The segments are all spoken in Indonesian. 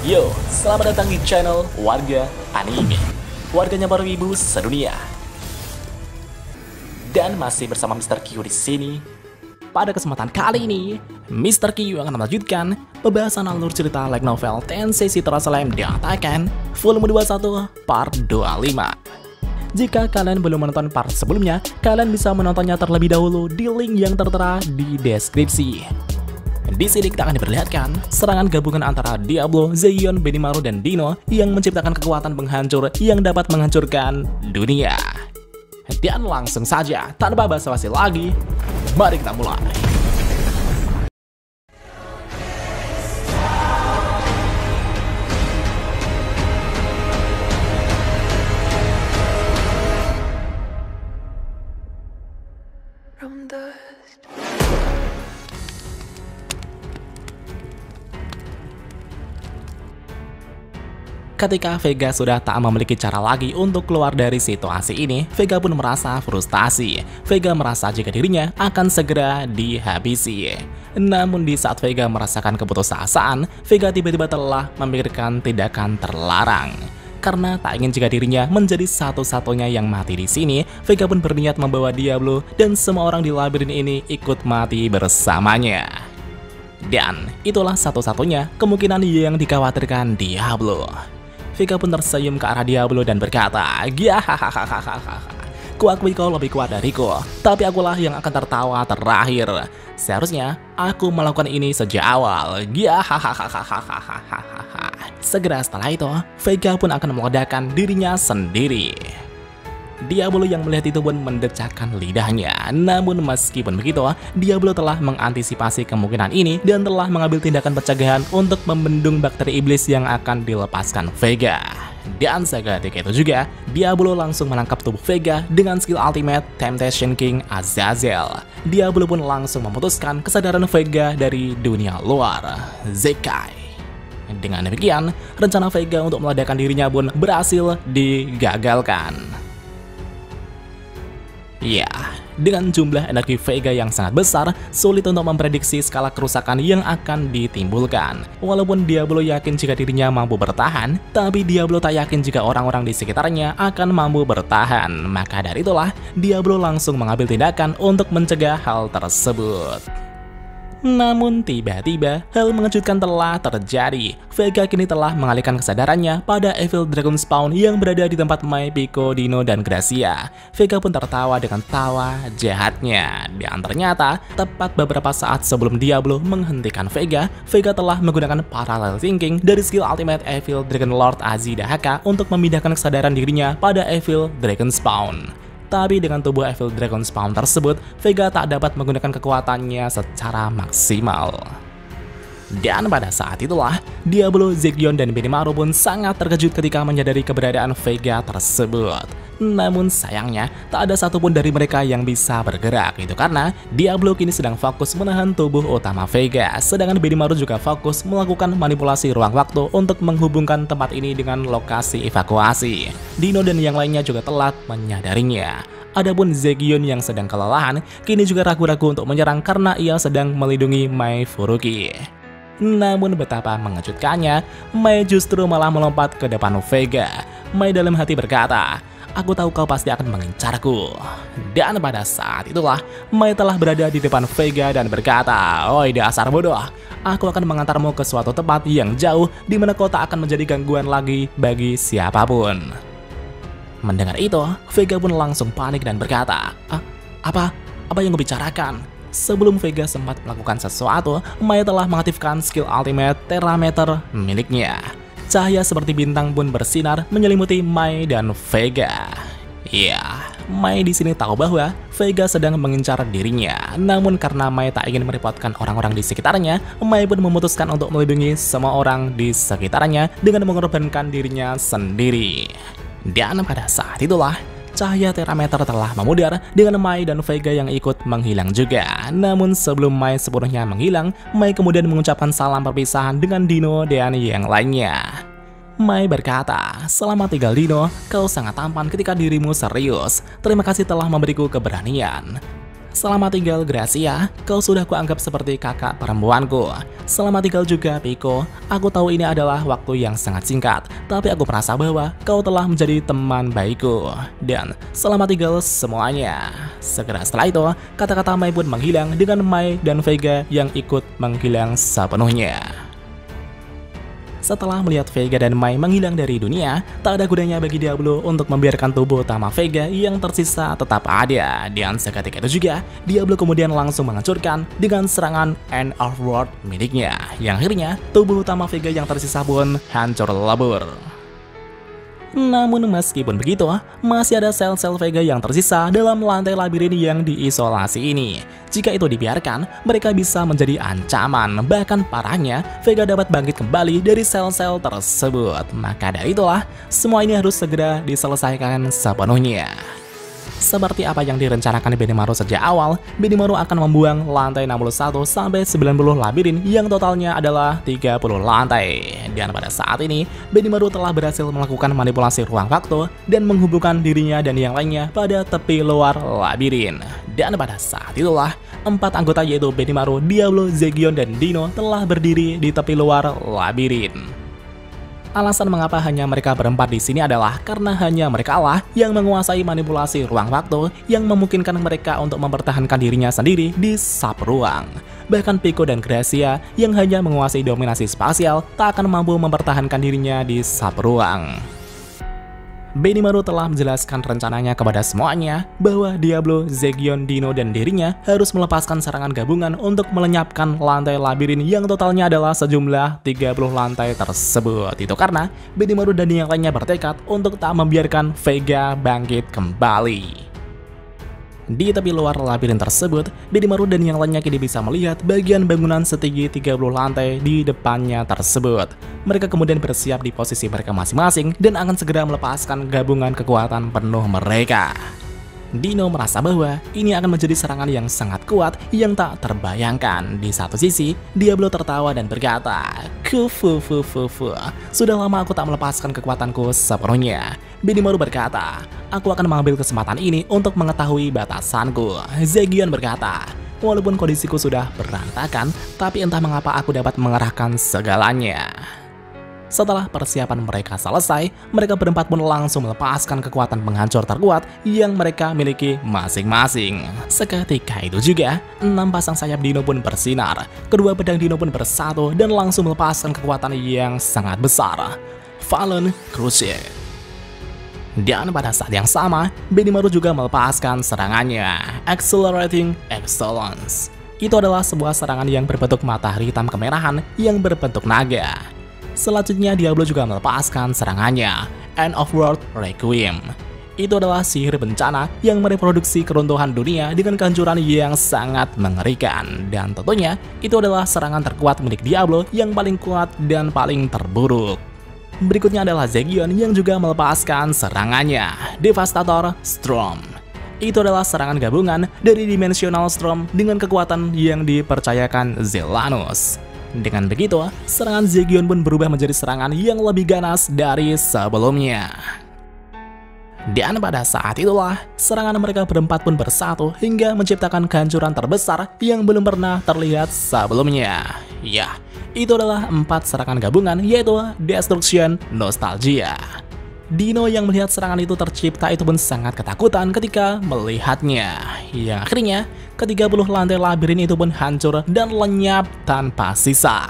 Yo, selamat datang di channel Warga Anime, warganya para wibu sedunia. Dan masih bersama Mr. Q di sini. Pada kesempatan kali ini, Mr. Q akan melanjutkan pembahasan alur cerita light novel Tensei Citra Slime Diatakan volume 21 part 25. Jika kalian belum menonton part sebelumnya, kalian bisa menontonnya terlebih dahulu di link yang tertera di deskripsi. Di sini kita akan diperlihatkan serangan gabungan antara Diablo, Zeion, Benimaru, dan Dino yang menciptakan kekuatan penghancur yang dapat menghancurkan dunia. Dan langsung saja, tanpa basa-basi lagi, mari kita mulai. Ketika Vega sudah tak memiliki cara lagi untuk keluar dari situasi ini, Vega pun merasa frustasi. Vega merasa jika dirinya akan segera dihabisi. Namun di saat Vega merasakan keputusasaan, Vega tiba-tiba telah memikirkan tindakan terlarang. Karena tak ingin jika dirinya menjadi satu-satunya yang mati di sini, Vega pun berniat membawa Diablo dan semua orang di labirin ini ikut mati bersamanya. Dan itulah satu-satunya kemungkinan yang dikhawatirkan Diablo. Vega pun tersenyum ke arah Diablo dan berkata, "Hahaha, kuakui kau lebih kuat dariku, tapi akulah yang akan tertawa terakhir. Seharusnya aku melakukan ini sejak awal." Segera setelah itu, Vega pun akan meledakkan dirinya sendiri. Diablo yang melihat itu pun mendecakkan lidahnya. Namun meskipun begitu, Diablo telah mengantisipasi kemungkinan ini dan telah mengambil tindakan pencegahan untuk membendung bakteri iblis yang akan dilepaskan Vega. Dan seketika itu juga, Diablo langsung menangkap tubuh Vega dengan skill ultimate Temptation King Azazel. Diablo pun langsung memutuskan kesadaran Vega dari dunia luar, Zekai. Dengan demikian, rencana Vega untuk meledakkan dirinya pun berhasil digagalkan. Ya, dengan jumlah energi Vega yang sangat besar, sulit untuk memprediksi skala kerusakan yang akan ditimbulkan. Walaupun Diablo yakin jika dirinya mampu bertahan, tapi Diablo tak yakin jika orang-orang di sekitarnya akan mampu bertahan. Maka dari itulah, Diablo langsung mengambil tindakan untuk mencegah hal tersebut. Namun tiba-tiba, hal mengejutkan telah terjadi. Vega kini telah mengalihkan kesadarannya pada Evil Dragon Spawn yang berada di tempat Mai, Pico, Dino, dan Gracia. Vega pun tertawa dengan tawa jahatnya. Dan ternyata, tepat beberapa saat sebelum Diablo menghentikan Vega, Vega telah menggunakan parallel thinking dari skill ultimate Evil Dragon Lord Azida Haka untuk memindahkan kesadaran dirinya pada Evil Dragon Spawn. Tapi dengan tubuh Evil Dragon Spawn tersebut, Vega tak dapat menggunakan kekuatannya secara maksimal. Dan pada saat itulah, Diablo, Zeion, dan Benimaru pun sangat terkejut ketika menyadari keberadaan Vega tersebut. Namun sayangnya, tak ada satupun dari mereka yang bisa bergerak. Itu karena Diablo kini sedang fokus menahan tubuh utama Vega, sedangkan Benimaru juga fokus melakukan manipulasi ruang waktu untuk menghubungkan tempat ini dengan lokasi evakuasi. Dino dan yang lainnya juga telat menyadarinya. Adapun Zeion yang sedang kelelahan, kini juga ragu-ragu untuk menyerang karena ia sedang melindungi Mai Furuki. Namun betapa mengejutkannya, Mai justru malah melompat ke depan Vega. Mai dalam hati berkata, "Aku tahu kau pasti akan mengincarku." Dan pada saat itulah, Mai telah berada di depan Vega dan berkata, "Oi dasar bodoh, aku akan mengantarmu ke suatu tempat yang jauh di mana kau tak akan menjadi gangguan lagi bagi siapapun." Mendengar itu, Vega pun langsung panik dan berkata, Apa yang kau bicarakan?" Sebelum Vega sempat melakukan sesuatu, Mai telah mengaktifkan skill ultimate Terameter miliknya. Cahaya seperti bintang pun bersinar menyelimuti Mai dan Vega. Ya, Mai di sini tahu bahwa Vega sedang mengincar dirinya. Namun karena Mai tak ingin merepotkan orang-orang di sekitarnya, Mai pun memutuskan untuk melindungi semua orang di sekitarnya dengan mengorbankan dirinya sendiri. Dan pada saat itulah, cahaya Terameter telah memudar dengan Mai dan Vega yang ikut menghilang juga. Namun sebelum Mai sepenuhnya menghilang, Mai kemudian mengucapkan salam perpisahan dengan Dino dan yang lainnya. Mai berkata, "Selamat tinggal Dino, kau sangat tampan ketika dirimu serius. Terima kasih telah memberiku keberanian." Selamat tinggal Gracia, kau sudah kuanggap seperti kakak perempuanku. Selamat tinggal juga Pico, aku tahu ini adalah waktu yang sangat singkat, tapi aku merasa bahwa kau telah menjadi teman baikku. Dan selamat tinggal semuanya. Segera setelah itu, kata-kata Mai pun menghilang dengan Mai dan Vega yang ikut menghilang sepenuhnya. Setelah melihat Vega dan Mai menghilang dari dunia, tak ada gunanya bagi Diablo untuk membiarkan tubuh utama Vega yang tersisa tetap ada. Dan seketika itu juga, Diablo kemudian langsung menghancurkan dengan serangan End of World miliknya. Yang akhirnya, tubuh utama Vega yang tersisa pun hancur lebur. Namun meskipun begitu, masih ada sel-sel Vega yang tersisa dalam lantai labirin yang diisolasi ini. Jika itu dibiarkan, mereka bisa menjadi ancaman. Bahkan parahnya, Vega dapat bangkit kembali dari sel-sel tersebut. Maka dari itulah, semua ini harus segera diselesaikan sepenuhnya. Seperti apa yang direncanakan Benimaru sejak awal, Benimaru akan membuang lantai 61 sampai 90 labirin yang totalnya adalah 30 lantai. Dan pada saat ini, Benimaru telah berhasil melakukan manipulasi ruang waktu dan menghubungkan dirinya dan yang lainnya pada tepi luar labirin. Dan pada saat itulah, 4 anggota yaitu Benimaru, Diablo, Zegion, dan Dino telah berdiri di tepi luar labirin. Alasan mengapa hanya mereka berempat di sini adalah karena hanya mereka lah yang menguasai manipulasi ruang waktu yang memungkinkan mereka untuk mempertahankan dirinya sendiri di sub ruang. Bahkan Pico dan Gracia yang hanya menguasai dominasi spasial tak akan mampu mempertahankan dirinya di sub ruang. Benimaru telah menjelaskan rencananya kepada semuanya bahwa Diablo, Zegion, Dino, dan dirinya harus melepaskan serangan gabungan untuk melenyapkan lantai labirin yang totalnya adalah sejumlah 30 lantai tersebut. Itu karena Benimaru dan yang lainnya bertekad untuk tak membiarkan Vega bangkit kembali. Di tepi luar labirin tersebut, Benimaru dan yang lainnya kini bisa melihat bagian bangunan setinggi 30 lantai di depannya tersebut. Mereka kemudian bersiap di posisi mereka masing-masing dan akan segera melepaskan gabungan kekuatan penuh mereka. Dino merasa bahwa ini akan menjadi serangan yang sangat kuat yang tak terbayangkan. Di satu sisi, Diablo tertawa dan berkata, sudah lama aku tak melepaskan kekuatanku sepenuhnya. Benimaru berkata, aku akan mengambil kesempatan ini untuk mengetahui batasanku. Zegion berkata, walaupun kondisiku sudah berantakan, tapi entah mengapa aku dapat mengerahkan segalanya. Setelah persiapan mereka selesai, mereka berempat pun langsung melepaskan kekuatan penghancur terkuat yang mereka miliki masing-masing. Seketika itu juga, 6 pasang sayap Dino pun bersinar. Kedua pedang Dino pun bersatu dan langsung melepaskan kekuatan yang sangat besar. Fallen Crusade. Dan pada saat yang sama, Benimaru juga melepaskan serangannya, Accelerating Excellence. Itu adalah sebuah serangan yang berbentuk matahari hitam kemerahan yang berbentuk naga. Selanjutnya Diablo juga melepaskan serangannya, End of World Requiem. Itu adalah sihir bencana yang mereproduksi keruntuhan dunia dengan kehancuran yang sangat mengerikan. Dan tentunya itu adalah serangan terkuat milik Diablo yang paling kuat dan paling terburuk. Berikutnya adalah Zegion yang juga melepaskan serangannya, Devastator Storm. Itu adalah serangan gabungan dari Dimensional Storm dengan kekuatan yang dipercayakan Zelanus. Dengan begitu, serangan Zegion pun berubah menjadi serangan yang lebih ganas dari sebelumnya. Dan pada saat itulah, serangan mereka berempat pun bersatu hingga menciptakan kehancuran terbesar yang belum pernah terlihat sebelumnya. Ya, itu adalah 4 serangan gabungan, yaitu Destruction Nostalgia. Dino yang melihat serangan itu tercipta itu pun sangat ketakutan ketika melihatnya. Yang akhirnya, ke-30 lantai labirin itu pun hancur dan lenyap tanpa sisa.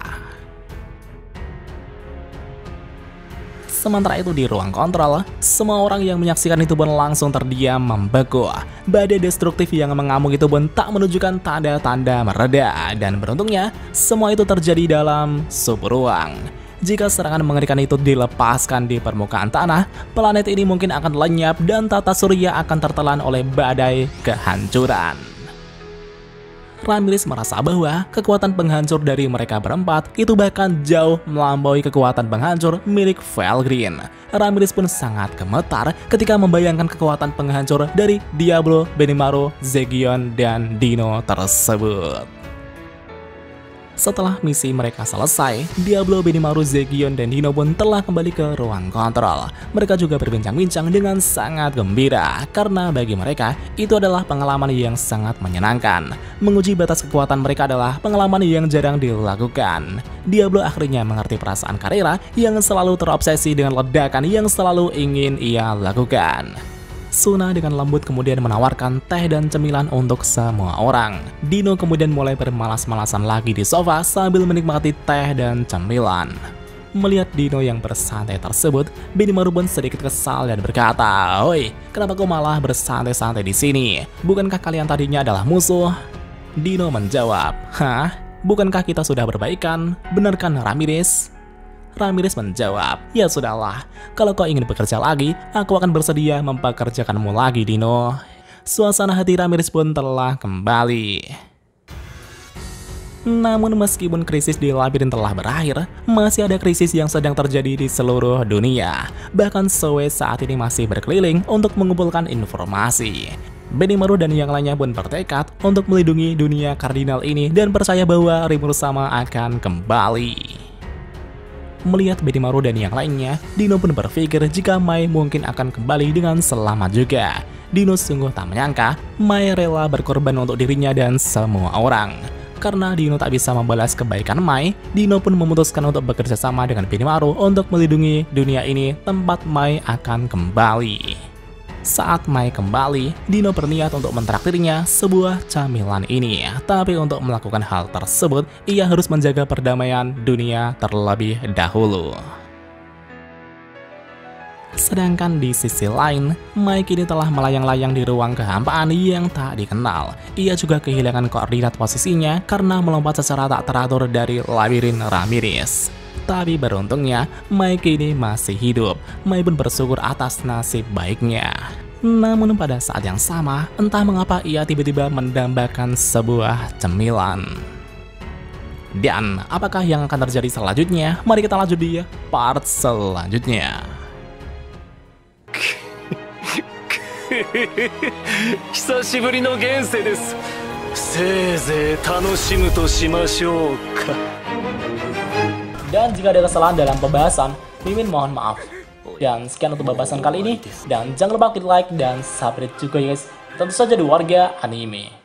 Sementara itu di ruang kontrol, semua orang yang menyaksikan itu pun langsung terdiam membeku. Badai destruktif yang mengamuk itu pun tak menunjukkan tanda-tanda mereda. Dan beruntungnya, semua itu terjadi dalam subruang. Jika serangan mengerikan itu dilepaskan di permukaan tanah, planet ini mungkin akan lenyap dan tata surya akan tertelan oleh badai kehancuran. Ramilis merasa bahwa kekuatan penghancur dari mereka berempat itu bahkan jauh melampaui kekuatan penghancur milik Felgreen. Ramilis pun sangat gemetar ketika membayangkan kekuatan penghancur dari Diablo, Benimaru, Zegion, dan Dino tersebut. Setelah misi mereka selesai, Diablo, Benimaru, Zegion, dan Dino pun telah kembali ke ruang kontrol. Mereka juga berbincang-bincang dengan sangat gembira, karena bagi mereka, itu adalah pengalaman yang sangat menyenangkan. Menguji batas kekuatan mereka adalah pengalaman yang jarang dilakukan. Diablo akhirnya mengerti perasaan Carrera yang selalu terobsesi dengan ledakan yang selalu ingin ia lakukan. Suna dengan lembut kemudian menawarkan teh dan cemilan untuk semua orang. Dino kemudian mulai bermalas-malasan lagi di sofa sambil menikmati teh dan cemilan. Melihat Dino yang bersantai tersebut, Benimaru pun sedikit kesal dan berkata, "Oi, kenapa kau malah bersantai-santai di sini? Bukankah kalian tadinya adalah musuh?" Dino menjawab, "Hah? Bukankah kita sudah berbaikan? Benar kan, Ramirez?" Ramirez menjawab, "Ya sudahlah, kalau kau ingin bekerja lagi, aku akan bersedia mempekerjakanmu lagi, Dino." Suasana hati Ramirez pun telah kembali. Namun meskipun krisis di labirin telah berakhir, masih ada krisis yang sedang terjadi di seluruh dunia. Bahkan Zoe saat ini masih berkeliling untuk mengumpulkan informasi. Benimaru dan yang lainnya pun bertekad untuk melindungi dunia kardinal ini dan percaya bahwa Rimuru Sama akan kembali. Melihat Benimaru dan yang lainnya, Dino pun berpikir jika Mai mungkin akan kembali dengan selamat juga. Dino sungguh tak menyangka Mai rela berkorban untuk dirinya dan semua orang. Karena Dino tak bisa membalas kebaikan Mai, Dino pun memutuskan untuk bekerja sama dengan Benimaru untuk melindungi dunia ini tempat Mai akan kembali. Saat Mai kembali, Dino berniat untuk mentraktirnya sebuah camilan ini. Tapi untuk melakukan hal tersebut, ia harus menjaga perdamaian dunia terlebih dahulu. Sedangkan di sisi lain, Mai kini telah melayang-layang di ruang kehampaan yang tak dikenal. Ia juga kehilangan koordinat posisinya karena melompat secara tak teratur dari labirin Ramirez. Tapi beruntungnya, Mai kini masih hidup. Mai pun bersyukur atas nasib baiknya. Namun pada saat yang sama, entah mengapa ia tiba-tiba mendambakan sebuah cemilan. Dan apakah yang akan terjadi selanjutnya? Mari kita lanjut di part selanjutnya. 久しぶりの現世です。せいぜい楽しむとしましょうか。 Dan jika ada kesalahan dalam pembahasan, Mimin mohon maaf. Dan sekian untuk pembahasan kali ini. Dan jangan lupa klik like dan subscribe juga guys. Tentu saja di Warga Anime.